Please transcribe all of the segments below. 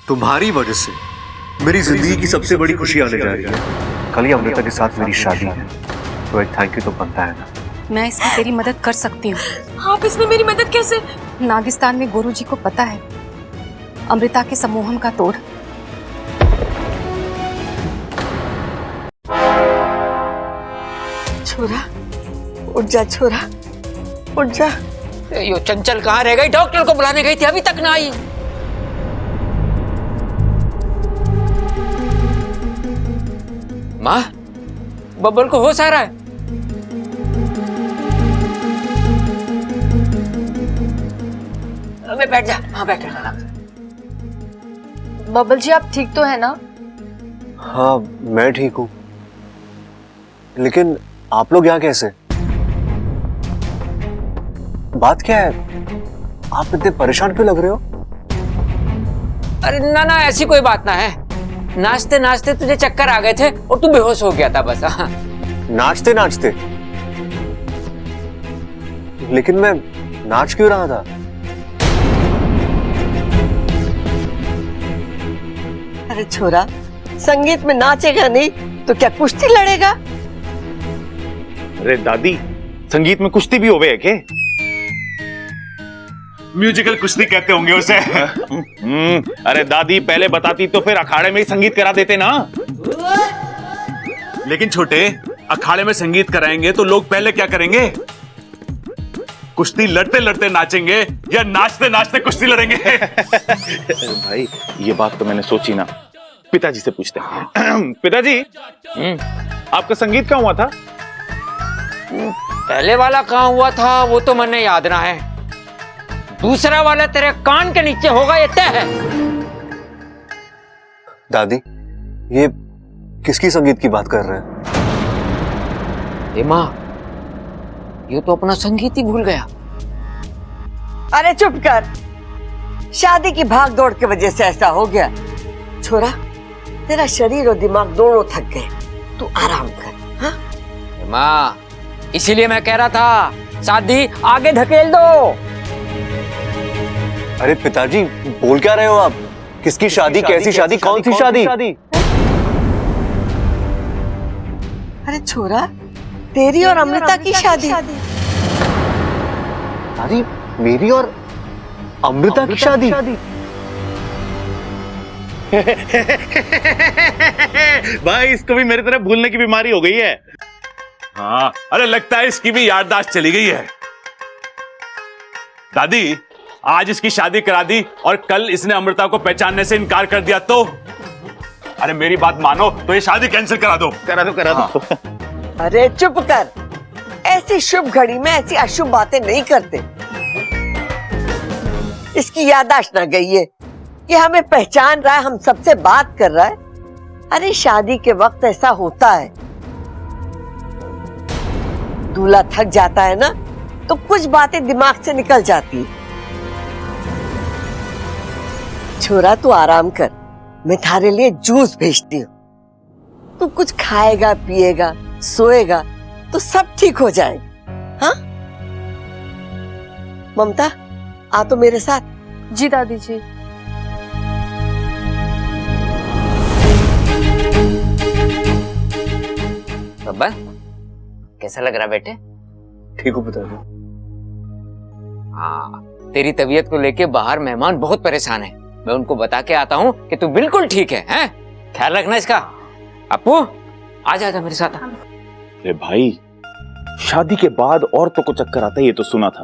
तुम्हारी वजह से मेरी जिंदगी की सबसे बड़ी खुशी आने जा रही है। कल ही अमृता के साथ मेरी शादी है, तो एक थैंक यू तो बनता है ना। मैं इसमें तेरी मदद कर सकती हूँ। आप इसमें मेरी मदद कैसे? नागिस्तान में गुरुजी को पता है अमृता के सम्मोहन का तोड़। छोरा, उठ जा छोरा, उठ जा। यो चंचल कहाँ रह गई? डॉक्टर को बुलाने गई थी, अभी तक ना आई। माँ, बब्बल को होश आ रहा है? अबे बैठ जा, हाँ बैठ जा। बबल जी आप ठीक तो है ना? हाँ मैं ठीक हूँ, लेकिन आप लोग यहाँ कैसे? बात क्या है? आप इतने परेशान क्यों लग रहे हो? अरे ना ना, ऐसी कोई बात ना है। नाचते नाचते तुझे चक्कर आ गए थे और तू बेहोश हो गया था बस। नाचते नाचते? लेकिन मैं नाच क्यों रहा था? अरे छोरा, संगीत में नाचेगा नहीं तो क्या कुश्ती लड़ेगा? अरे दादी, संगीत में कुश्ती भी होवे है के? म्यूजिकल कुश्ती कहते होंगे उसे। अरे दादी पहले बताती तो फिर अखाड़े में ही संगीत करा देते ना। लेकिन छोटे, अखाड़े में संगीत कराएंगे तो लोग पहले क्या करेंगे? कुश्ती लड़ते लड़ते नाचेंगे या नाचते नाचते कुश्ती लड़ेंगे? भाई ये बात तो मैंने सोची ना, पिताजी से पूछते हैं। पिताजी, आपका संगीत कहाँ हुआ था? पहले वाला कहाँ हुआ था वो तो मैंने याद ना है, दूसरा वाला तेरे कान के नीचे होगा, ये तय है। दादी, ये किसकी संगीत की बात कर रहे हैं? ए माँ, ये तो अपना संगीत ही भूल गया। अरे चुप कर, शादी की भाग दौड़ की वजह से ऐसा हो गया। छोरा, तेरा शरीर और दिमाग दोनों थक गए, तू आराम कर। हाँ माँ, इसीलिए मैं कह रहा था शादी आगे धकेल दो। अरे पिताजी, बोल क्या रहे हो आप? किसकी शादी? कैसी शादी? कौन सी शादी? अरे छोरा, तेरी और अमृता की शादी। दादी, मेरी और अमृता की शादी? भाई इसको भी मेरी तरह भूलने की बीमारी हो गई है। हाँ, अरे लगता है इसकी भी याददाश्त चली गई है। दादी, आज इसकी शादी करा दी और कल इसने अमृता को पहचानने से इनकार कर दिया तो? अरे मेरी बात मानो तो ये शादी कैंसिल करा दो। करा दो। अरे चुप कर, ऐसी शुभ घड़ी में ऐसी अशुभ बातें नहीं करते। इसकी याददाश्त ना गई है, ये हमें पहचान रहा है, हम सबसे बात कर रहा है। अरे शादी के वक्त ऐसा होता है, दूल्हा थक जाता है ना तो कुछ बातें दिमाग से निकल जाती है। छोरा तू आराम कर, मैं थारे लिए जूस भेजती हूँ। तू कुछ खाएगा, पिएगा, सोएगा तो सब ठीक हो जाएगा। हाँ ममता, आ तो मेरे साथ। जी दादी जी। बब्बा, कैसा लग रहा बेटे? ठीक हो पिताजी? हाँ, तेरी तबीयत को लेके बाहर मेहमान बहुत परेशान है। मैं उनको बता के आता हूँ कि तू बिल्कुल ठीक है, हैं? ख्याल रखना इसका। अपू, आजा आजा मेरे साथ। अरे भाई, शादी के बाद औरतों को चक्कर आता है ये तो सुना था,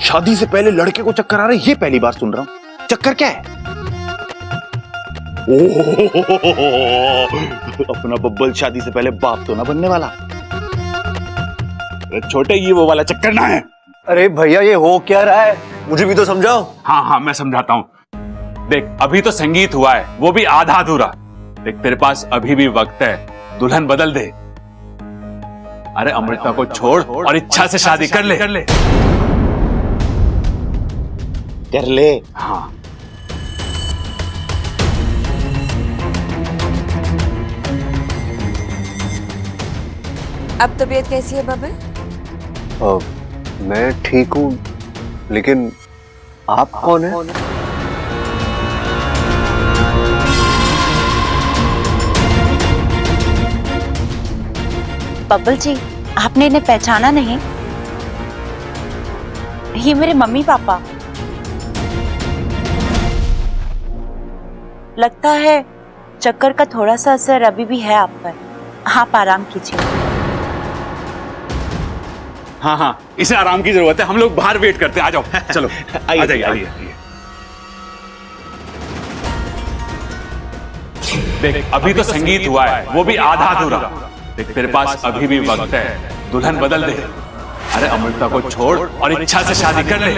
शादी से पहले लड़के को चक्कर आ रहा है ये पहली बार सुन रहा हूँ। चक्कर क्या है? अपना बब्बल शादी से पहले बाप तो ना बनने वाला। अरे छोटे, ये वो वाला चक्कर ना है। अरे भैया, ये हो क्या रहा है? मुझे भी तो समझाओ। हाँ मैं समझाता हूँ। देख, अभी तो संगीत हुआ है, वो भी आधा अधूरा। देख, तेरे पास अभी भी वक्त है, दुल्हन बदल दे। अरे अमृता को छोड़ और इच्छा से शादी कर ले। कर ले। हाँ, अब तबीयत कैसी है बबल? मैं ठीक हूँ, लेकिन आप कौन है? बब्बल जी, आपने इन्हें पहचाना नहीं? ये मेरे मम्मी पापा। लगता है चक्कर का थोड़ा सा असर अभी भी है आप पर। आप आराम कीजिए। हाँ हाँ, इसे आराम की जरूरत है। हम लोग बाहर वेट करते हैं। आ जाओ, चलो आइए, आ जाइए, आइए। आइए। देख, अभी तो संगीत हुआ है, वो भी आधा अधूरा। देख, तेरे पास अभी भी वक्त है, दुल्हन बदल दे। अरे अमृता को छोड़ और इच्छा से शादी कर ले।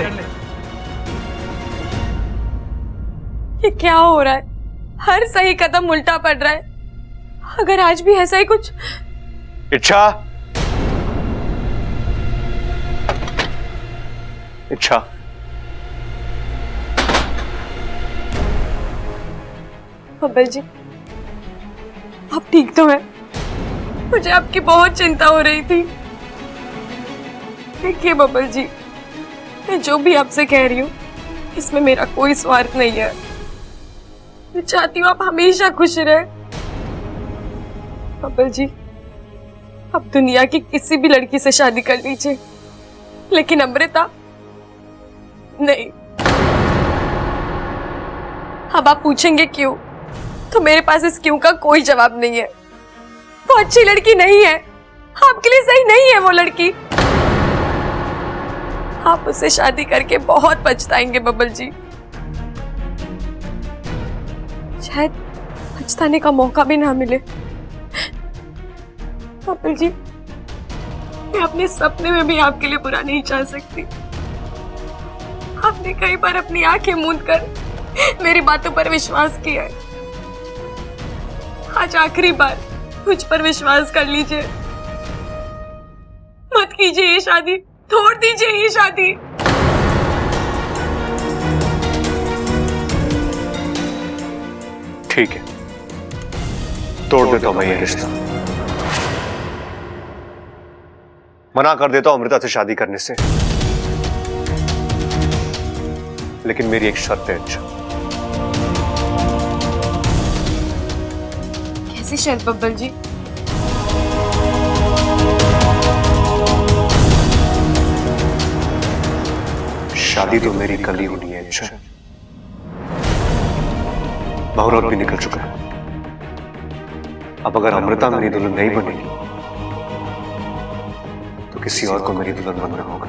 ये क्या हो रहा है? हर सही कदम उल्टा पड़ रहा है। अगर आज भी ऐसा ही कुछ। इच्छा, इच्छा, बब्बल जी, आप ठीक तो हैं? मुझे आपकी बहुत चिंता हो रही थी। देखिए बब्बल जी, मैं जो भी आपसे कह रही हूँ इसमें मेरा कोई स्वार्थ नहीं है। मैं चाहती हूँ आप हमेशा खुश रहे। बब्बल जी, आप दुनिया की किसी भी लड़की से शादी कर लीजिए, लेकिन अमृता नहीं। अब आप पूछेंगे क्यों, तो मेरे पास इस क्यों का कोई जवाब नहीं है। वो अच्छी लड़की नहीं है, आपके लिए सही नहीं है वो लड़की। आप उससे शादी करके बहुत पछताएंगे बब्बल जी। शायद पछताने का मौका भी ना मिले। बब्बल जी, मैं अपने सपने में भी आपके लिए बुरा नहीं चाह सकती। आपने कई बार अपनी आंखें मूंद कर मेरी बातों पर विश्वास किया है। आज आखिरी बार मुझ पर विश्वास कर लीजिए। मत कीजिए ये शादी, तोड़ दीजिए ये शादी। ठीक है, तोड़ देता हूं मैं ये रिश्ता। मना कर देता हूं अमृता से शादी करने से, लेकिन मेरी एक शर्त है। अच्छा, कैसी शर्त बब्बल जी? शादी तो मेरी कल ही होनी है। अच्छा, मुहूर्त भी निकल चुका है। अब अगर अमृता मेरी दुल्हन नहीं बनेगी तो किसी और को मेरी दुल्हन बनना होगा।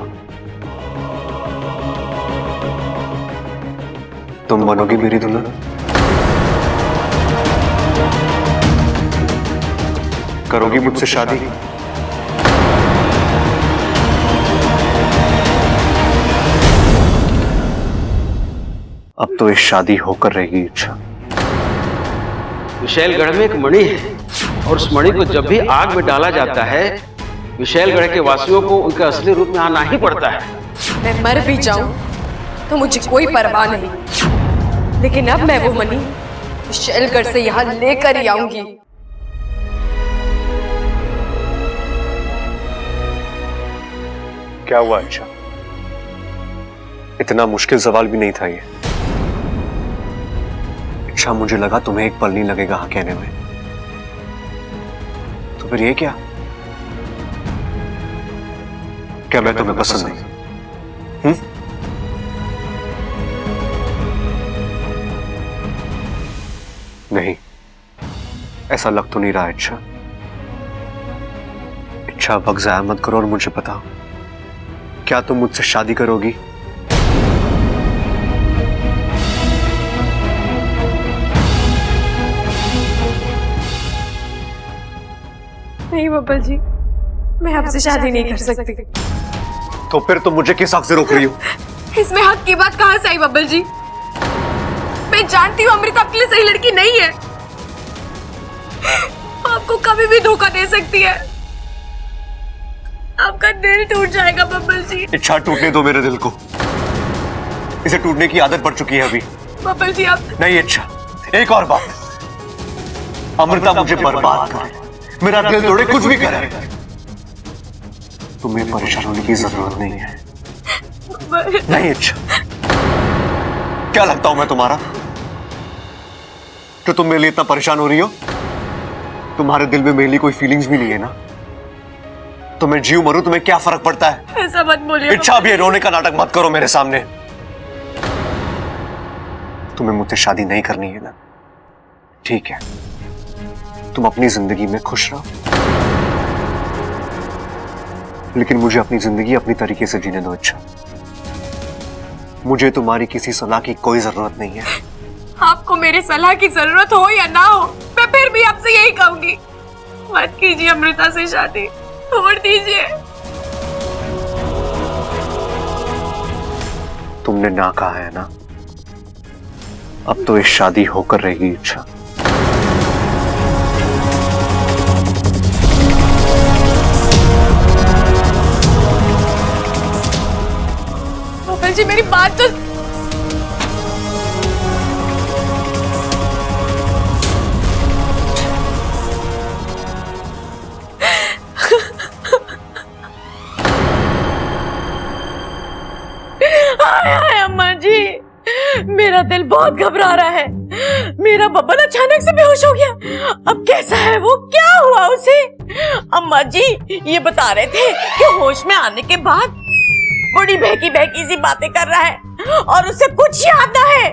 तुम बनोगी मेरी दुल्हन? करोगी मुझसे शादी? अब तो ये शादी होकर रहेगी। इच्छा, विशैलगढ़ में एक मणि है और उस मणि को जब भी आग में डाला जाता है, विशैलगढ़ के वासियों को उनके असली रूप में आना ही पड़ता है। मैं मर भी जाऊं तो मुझे कोई परवाह नहीं, लेकिन अब मैं वो मणि विशैलगढ़ से यहाँ लेकर ही आऊंगी। क्या हुआ? अच्छा, इतना मुश्किल सवाल भी नहीं था ये। अच्छा, मुझे लगा तुम्हें एक पल नहीं लगेगा हाँ कहने में, तो फिर ये क्या? क्या मैं तुम्हें पसंद नहीं? नहीं, ऐसा लग तो नहीं रहा। अच्छा, इच्छा, वक्त ज़ाया मत करो और मुझे बताओ, क्या तुम मुझसे शादी करोगी? नहीं बब्बल जी, मैं आपसे शादी नहीं कर सकती। तो फिर तुम मुझे किस हक से रोक रही हो? इसमें हक की बात कहाँ से आई बब्बल जी? मैं जानती हूँ अमृता आपके लिए सही लड़की नहीं है। आपको कभी भी धोखा दे सकती है। आपका दिल टूट जाएगा बब्बल जी। इच्छा, टूटने दो मेरे दिल को। इसे टूटने की आदत पड़ चुकी है अभी। बब्बल जी आप नहीं इच्छा, एक और बात, अमृता मुझे बर्बाद करे, मेरा दिल तोड़े, कुछ भी करे, तुम्हें परेशान होने की जरूरत नहीं है। नहीं इच्छा, क्या लगता हूं मैं तुम्हारा तो तुम मेरे लिए इतना परेशान हो रही हो? तुम्हारे दिल में मेरे लिए कोई फीलिंग्स भी नहीं है ना? तो मैं जीव मरूं तुम्हें क्या फर्क पड़ता है? ऐसा मत बोलिए। इच्छा भी है, रोने का नाटक मत करो मेरे सामने। तुम्हें मुझसे शादी नहीं करनी है ना? ठीक है, तुम अपनी जिंदगी में खुश रहो, लेकिन मुझे अपनी जिंदगी अपनी तरीके से जीने दो। अच्छा, मुझे तुम्हारी किसी सलाह की कोई जरूरत नहीं है। आपको मेरी सलाह की जरूरत हो या ना हो, मैं फिर भी आपसे यही कहूंगी, मत कीजिए अमृता से शादी, छोड़ दीजिए। तुमने ना कहा है ना, अब तो ये शादी होकर रहेगी। अच्छा, कपिल जी मेरी बात तो हाय अम्मा जी, मेरा दिल बहुत घबरा रहा है। मेरा बब्बन अचानक से बेहोश हो गया। अब कैसा है वो, क्या हुआ उसे? अम्मा जी ये बता रहे थे कि होश में आने के बाद बड़ी बहकी बहकी सी बातें कर रहा है और उसे कुछ याद ना है।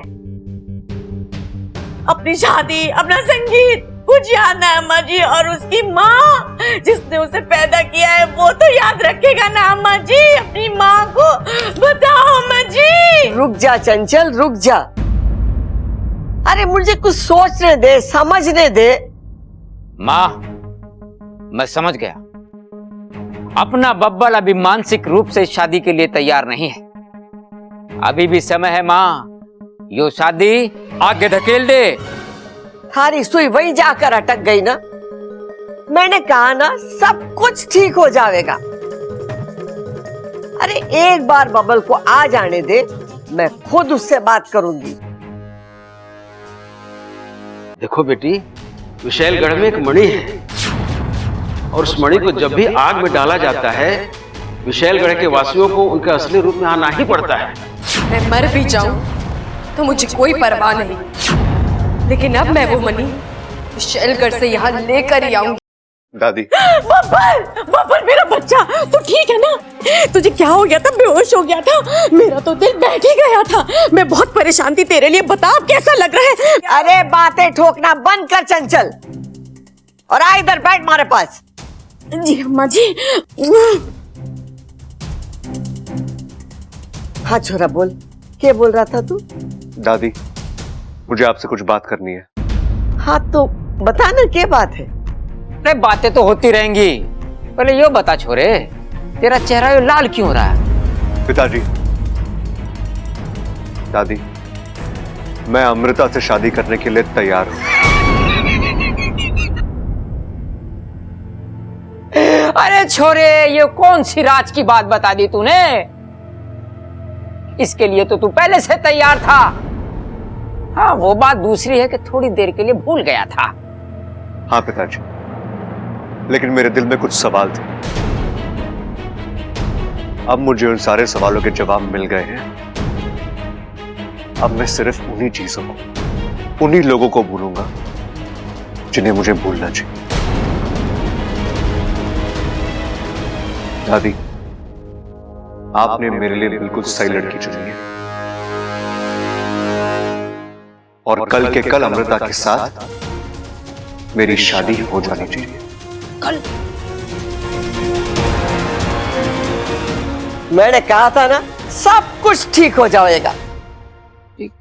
अपनी शादी, अपना संगीत कुछ याद ना है अम्मा जी। और उसकी माँ जिसने उसे पैदा किया है वो तो याद रखेगा ना अम्मा जी? अपनी माँ को बताओ अम्मा जी। रुक जा चंचल, रुक जा। अरे मुझे कुछ सोचने दे, समझने दे। माँ, मैं समझ गया। अपना बब्बल अभी मानसिक रूप से शादी के लिए तैयार नहीं है। अभी भी समय है माँ, यो शादी आगे धकेल दे। थारी सुई वहीं जाकर अटक गई ना। मैंने कहा ना सब कुछ ठीक हो जाएगा। अरे एक बार बबल को आ जाने दे, मैं खुद उससे बात करूंगी। देखो बेटी, विशैलगढ़ में एक मणि है और उस मणि को जब भी आग में डाला जाता है, विशैलगढ़ के वासियों को उनके असली रूप में आना ही पड़ता है। मैं मर भी जाऊं तो मुझे कोई परवाह नहीं, लेकिन अब मैं वो मणि विशैलगढ़ से यहाँ लेकर ही आऊंगी। दादी, बब्बल, बब्बल मेरा बच्चा, तू ठीक है ना? तुझे क्या हो गया था? बेहोश हो गया था? मेरा तो दिल बैठ ही गया था। मैं बहुत परेशान थी तेरे लिए। बता अब कैसा लग रहा है? अरे बातें ठोकना बंद कर चंचल और आ इधर बैठ हमारे पास। जी अम्मा जी। हाँ छोरा बोल, क्या बोल रहा था तू? दादी, मुझे आपसे कुछ बात करनी है। हाँ तो बता ना, क्या बात है? अरे बातें तो होती रहेंगी, पहले यो बता छोरे, तेरा चेहरा यो लाल क्यों हो रहा है? पिताजी, दादी, मैं अमृता से शादी करने के लिए तैयार हूं। अरे छोरे, ये कौन सी राज की बात बता दी तूने? इसके लिए तो तू पहले से तैयार था। हाँ, वो बात दूसरी है कि थोड़ी देर के लिए भूल गया था। हाँ पिताजी, लेकिन मेरे दिल में कुछ सवाल थे। अब मुझे उन सारे सवालों के जवाब मिल गए हैं। अब मैं सिर्फ उन्हीं चीजों को, उन्हीं लोगों को भूलूंगा जिन्हें मुझे भूलना चाहिए। दादी, आपने मेरे लिए बिल्कुल सही लड़की चुनी है और कल के कल अमृता के साथ मेरी शादी हो जानी चाहिए। कल? मैंने कहा था ना सब कुछ ठीक हो जाएगा। ठीक।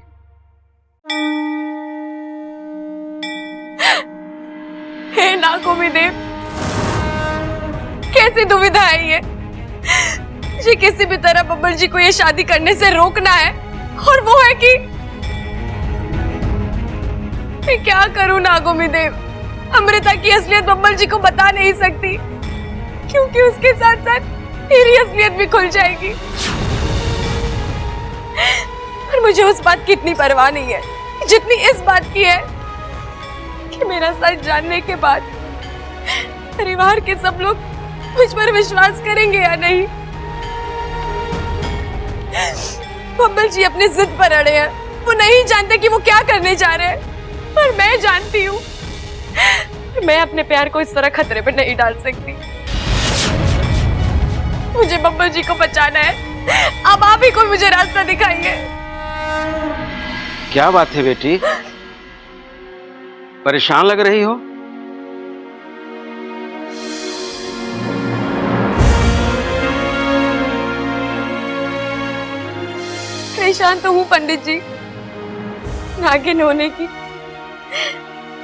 हे नागोमी देव, कैसी दुविधा है ये? मुझे किसी भी तरह बब्बल जी को ये शादी करने से रोकना है, और वो है कि मैं क्या करूं नागोमी देव? अमृता की असलियत बब्बल जी को बता नहीं सकती, क्योंकि उसके साथ साथ मेरी असलियत भी खुल जाएगी। और मुझे उस बात की इतनी परवाह नहीं है जितनी इस बात की है कि मेरा सच जानने के बाद परिवार के सब लोग मुझ पर विश्वास करेंगे या नहीं। बब्बल जी अपनी जिद पर अड़े हैं। वो नहीं जानते कि वो क्या करने जा रहे हैं, पर मैं जानती हूँ। मैं अपने प्यार को इस तरह खतरे पर नहीं डाल सकती। मुझे बब्बल जी को बचाना है। अब आप ही कोई मुझे रास्ता दिखाइए। क्या बात है बेटी, परेशान लग रही हो? परेशान तो हूँ पंडित जी, नागिन होने की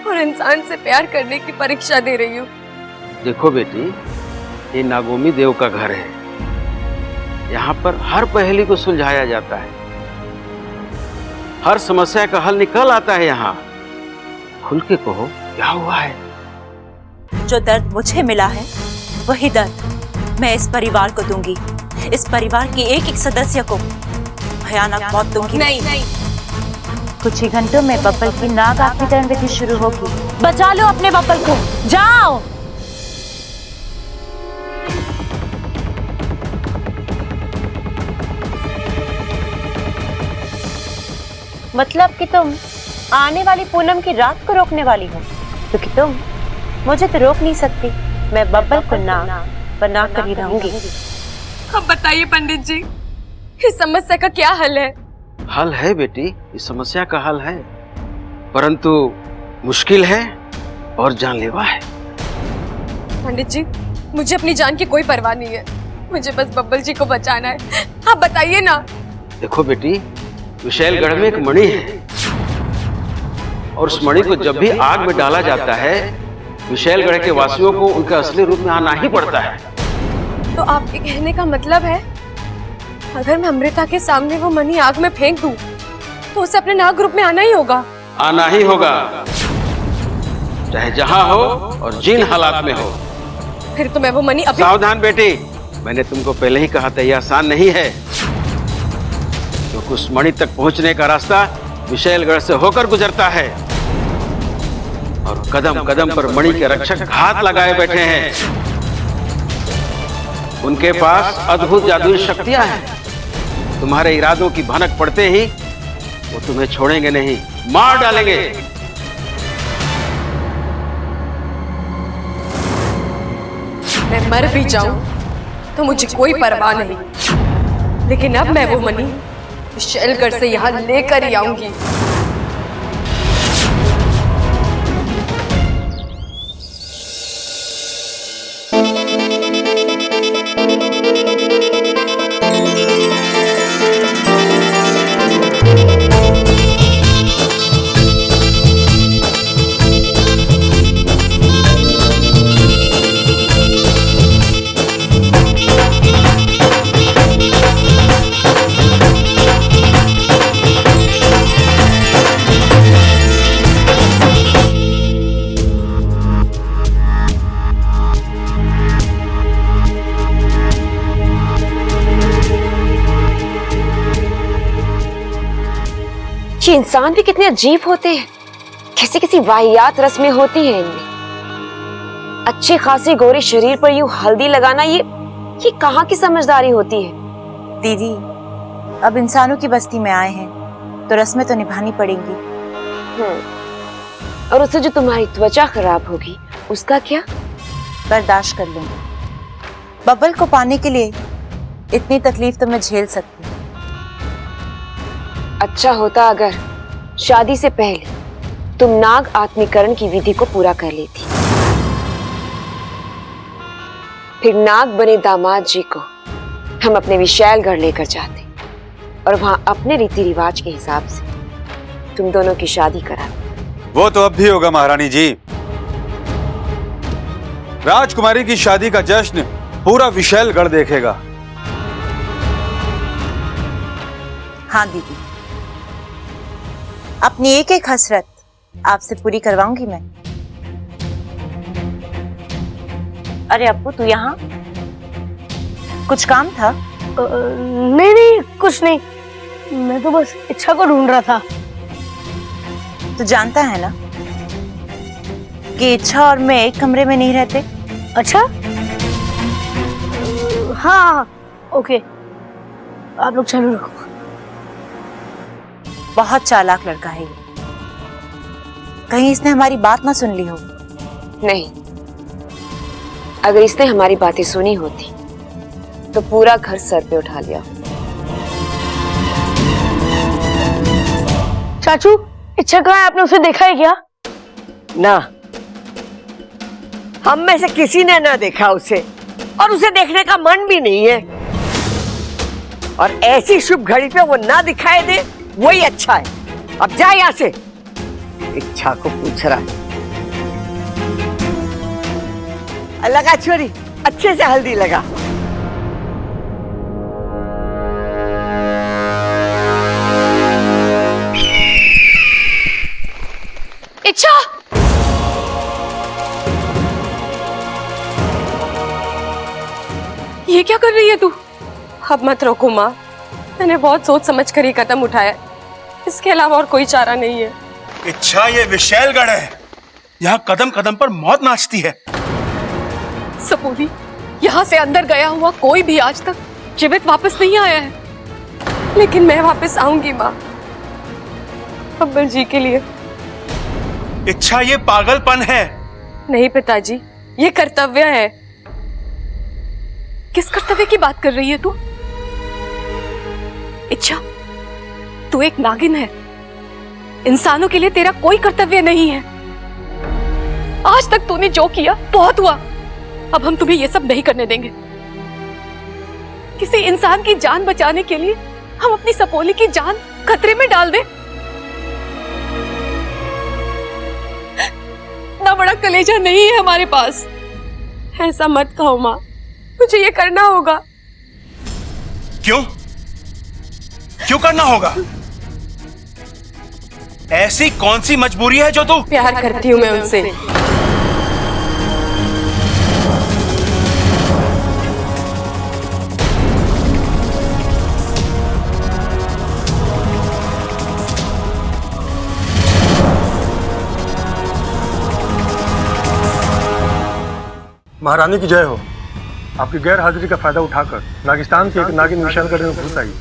और इंसान से प्यार करने की परीक्षा दे रही हूँ। देखो बेटी, ये नागोमी देव का घर है। यहाँ पर हर पहेली को सुलझाया जाता है, हर समस्या का हल निकल आता है। यहाँ खुल के कहो क्या हुआ है। जो दर्द मुझे मिला है वही दर्द मैं इस परिवार को दूंगी। इस परिवार के एक एक सदस्य को भयानक मौत दूंगी। नहीं, कुछ ही घंटों में बब्बल की नाग आत्मीकरण विधि शुरू होगी। बचा लो अपने बब्बल को, जाओ। मतलब कि तुम आने वाली पूनम की रात को रोकने वाली हो, क्योंकि तुम मुझे तो रोक नहीं सकती। मैं बब्बल को नाग बना कर ही रहूंगी। अब बताइए पंडित जी, इस समस्या का क्या हल है? हल है बेटी, इस समस्या का हल है, परंतु मुश्किल है और जानलेवा है। पंडित जी, मुझे अपनी जान की कोई परवाह नहीं है, मुझे बस बब्बल जी को बचाना है। आप बताइए ना। देखो बेटी, विशैलगढ़ में एक मणि है और उस मणि को जब भी आग में डाला जाता है, विशैलगढ़ के वासियों को उनका असली रूप में आना ही पड़ता है। तो आपके कहने का मतलब है, अगर मैं अमृता के सामने वो मणि आग में फेंक दूं, तो उसे अपने नाग रूप में आना ही होगा? आना ही होगा, चाहे जहां हो और जिन हालात में हो। फिर तो मैं वो मणि अभी... सावधान बेटी, मैंने तुमको पहले ही कहा था यह आसान नहीं है, क्योंकि उस मणि तक पहुंचने का रास्ता विशैलगढ़ से होकर गुजरता है और कदम कदम पर मणि के रक्षक हाथ लगाए बैठे हैं। उनके पास अद्भुत जादुई शक्तियां हैं। तुम्हारे इरादों की भनक पड़ते ही वो तुम्हें छोड़ेंगे नहीं, मार डालेंगे। मैं मर भी जाऊं तो मुझे कोई परवाह नहीं, लेकिन अब मैं वो मणि विशैलगढ़ से यहाँ लेकर ही आऊंगी। ये इंसान भी कितने अजीब होते हैं, कैसी किसी वाहियात रस्में होती हैं इनमें। अच्छी खासी गोरे शरीर पर यूं हल्दी लगाना, ये कहाँ की समझदारी होती है? दीदी, अब इंसानों की बस्ती में आए हैं तो रस्में तो निभानी पड़ेंगी। और उससे जो तुम्हारी त्वचा खराब होगी उसका क्या? बर्दाश्त कर लूंगी। बब्बल को पाने के लिए इतनी तकलीफ तो मैं झेल सकती हूँ। अच्छा होता अगर शादी से पहले तुम नाग आत्मीकरण की विधि को पूरा कर लेती, फिर नाग बने दामाद जी को हम अपने विशैलगढ़ लेकर जाते और वहां अपने रीति रिवाज के हिसाब से तुम दोनों की शादी करा। वो तो अब भी होगा महारानी जी। राजकुमारी की शादी का जश्न पूरा विशैलगढ़ देखेगा। हाँ दीदी, अपनी एक एक हसरत आपसे पूरी करवाऊंगी मैं। अरे अप्पू, तू यहाँ कुछ काम था? नहीं, कुछ नहीं, मैं तो बस इच्छा को ढूंढ रहा था। तू जानता है ना कि इच्छा और मैं एक कमरे में नहीं रहते। अच्छा, हाँ, ओके, आप लोग चालू रखो। बहुत चालाक लड़का है ये, कहीं इसने हमारी बात ना सुन ली हो। नहीं, अगर इसने हमारी बातें सुनी होती तो पूरा घर सर पे उठा लिया। चाचू, इच्छा कहाँ है? आपने उसे देखा है क्या? ना, हम में से किसी ने ना देखा उसे, और उसे देखने का मन भी नहीं है। और ऐसी शुभ घड़ी पे वो ना दिखाई दे वही अच्छा है। अब जा यहाँ से। इच्छा को पूछ रहा है। लगा छोरी, अच्छे से हल्दी लगा। इच्छा, ये क्या कर रही है तू? अब मत रोको माँ, मैंने बहुत सोच समझ कर ये कदम उठाया, इसके अलावा और कोई चारा नहीं है। इच्छा, ये विशैलगढ़ है, यहाँ कदम कदम पर मौत नाचती है। सपूरी, यहाँ से अंदर गया हुआ कोई भी आज तक जीवित वापस नहीं आया है, लेकिन मैं वापस आऊंगी माँ, अब्बल जी के लिए। इच्छा, ये पागलपन है। नहीं पिताजी, ये कर्तव्य है। किस कर्तव्य की बात कर रही है तू? इच्छा, तू एक नागिन है, इंसानों के लिए तेरा कोई कर्तव्य नहीं है। आज तक तूने जो किया बहुत हुआ, अब हम तुम्हें ये सब नहीं करने देंगे। किसी इंसान की जान बचाने के लिए हम अपनी सपोली की जान खतरे में डाल दें? इतना बड़ा कलेजा नहीं है हमारे पास। ऐसा मत कहो माँ, मुझे ये करना होगा। क्यों? क्यों करना होगा? ऐसी कौन सी मजबूरी है जो तू? प्यार करती हूँ मैं उनसे। महारानी की जय हो। आपकी गैर हाजिरी का फायदा उठाकर नागिस्तान की एक नागिन विशालगढ़ में घुस आई।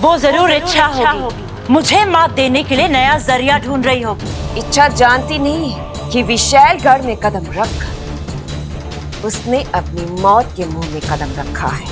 वो जरूर इच्छा होगी, मुझे मात देने के लिए नया जरिया ढूंढ रही होगी। इच्छा जानती नहीं है कि विशालगढ़ में कदम रख उसने अपनी मौत के मुंह में कदम रखा है।